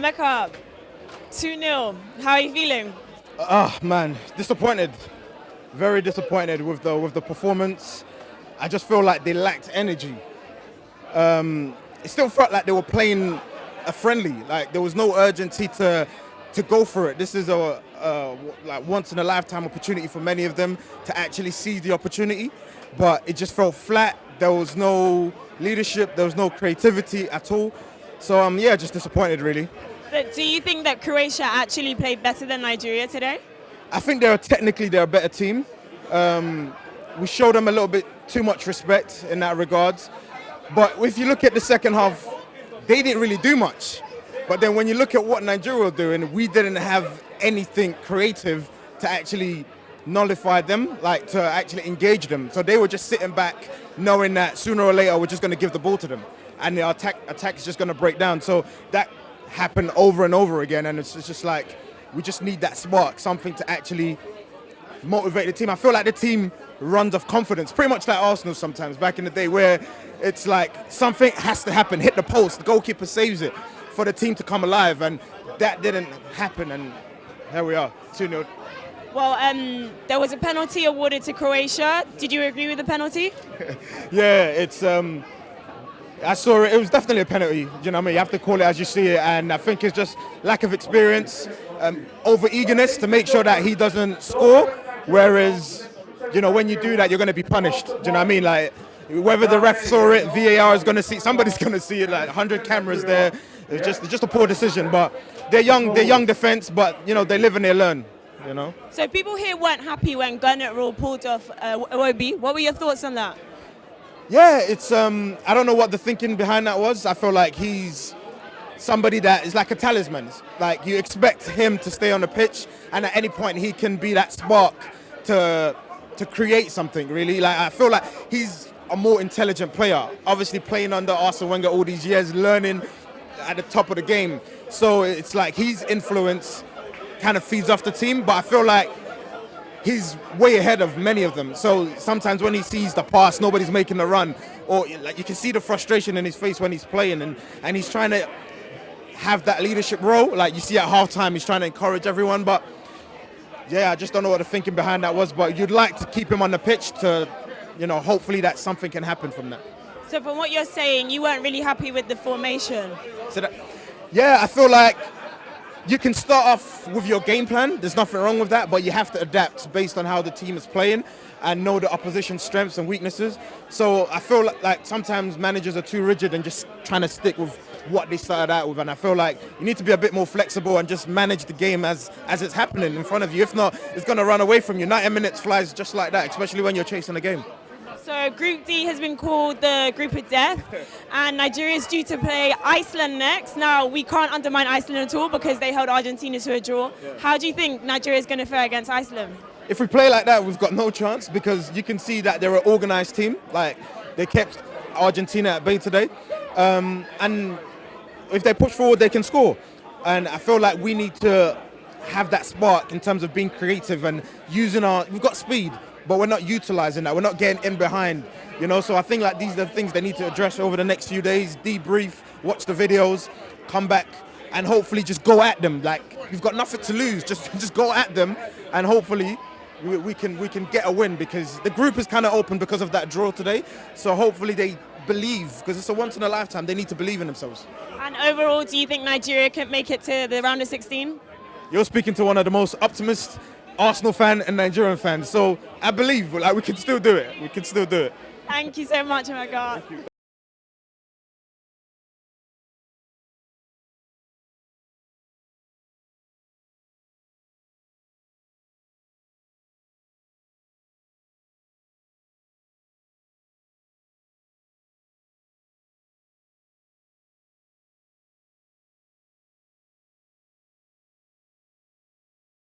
Emeka, 2-0. How are you feeling? Man, disappointed. Very disappointed with the performance. I just feel like they lacked energy. It still felt like they were playing a friendly. Like there was no urgency to go for it. This is a like once in a lifetime opportunity for many of them to actually seize the opportunity, but it just felt flat. There was no leadership. There was no creativity at all. So yeah, just disappointed really. But do you think that Croatia actually played better than Nigeria today? I think they're a better team. We showed them a little bit too much respect in that regards. But if you look at the second half, they didn't really do much. But then when you look at what Nigeria were doing, we didn't have anything creative to actually nullify them, like to actually engage them. So they were just sitting back knowing that sooner or later we're just going to give the ball to them. And the attack is just going to break down. So that happened over and over again. And it's just like, we just need that spark, something to actually motivate the team. I feel like the team runs off confidence, pretty much like Arsenal sometimes back in the day, where it's like something has to happen, hit the post, the goalkeeper saves it for the team to come alive, and that didn't happen, and here we are, 2-0. Well, there was a penalty awarded to Croatia. Did you agree with the penalty? Yeah, it's I saw it. It was definitely a penalty. You know what I mean? You have to call it as you see it, and I think it's just lack of experience, over eagerness to make sure that he doesn't score. Whereas, you know, when you do that, you're going to be punished. Do you know what I mean? Like, whether the ref saw it, VAR is going to see. Somebody's going to see it. Like 100 cameras there. It's just a poor decision. But they're young defense. But you know, they live and they learn. You know. So people here weren't happy when Gunnar Rule pulled off Iwobi. What were your thoughts on that? Yeah, it's I don't know what the thinking behind that was. I feel like he's somebody that is like a talisman. Like you expect him to stay on the pitch, and at any point he can be that spark to create something. Really, like I feel like he's a more intelligent player. Obviously, playing under Arsene Wenger all these years, learning at the top of the game. So it's like his influence kind of feeds off the team, but I feel like he's way ahead of many of them. So sometimes when he sees the pass, nobody's making the run, or like you can see the frustration in his face when he's playing, and he's trying to have that leadership role. Like you see at halftime, he's trying to encourage everyone. But yeah, I just don't know what the thinking behind that was. But you'd like to keep him on the pitch to, you know, hopefully that something can happen from that. So from what you're saying, you weren't really happy with the formation. Yeah, I feel like you can start off with your game plan. There's nothing wrong with that, but you have to adapt based on how the team is playing and know the opposition's strengths and weaknesses. So I feel like sometimes managers are too rigid and just trying to stick with what they started out with. And I feel like you need to be a bit more flexible and just manage the game as it's happening in front of you. If not, it's going to run away from you. 90 minutes flies just like that, especially when you're chasing a game. So Group D has been called the Group of Death, and Nigeria is due to play Iceland next. Now, we can't undermine Iceland at all because they held Argentina to a draw. Yeah. How do you think Nigeria is going to fare against Iceland? If we play like that, we've got no chance because you can see that they're an organised team. Like, they kept Argentina at bay today. And if they push forward, they can score. And I feel like we need to have that spark in terms of being creative and using we've got speed, but we're not utilising that. We're not getting in behind, you know. So I think like these are the things they need to address over the next few days. Debrief, watch the videos, come back, and hopefully just go at them. Like you've got nothing to lose. Just go at them, and hopefully we can get a win because the group is kind of open because of that draw today. So hopefully they believe, because it's a once in a lifetime. They need to believe in themselves. And overall, do you think Nigeria can make it to the round of 16? You're speaking to one of the most optimist Arsenal fan and Nigerian fan, so I believe like we can still do it. We can still do it. Thank you so much, oh my God.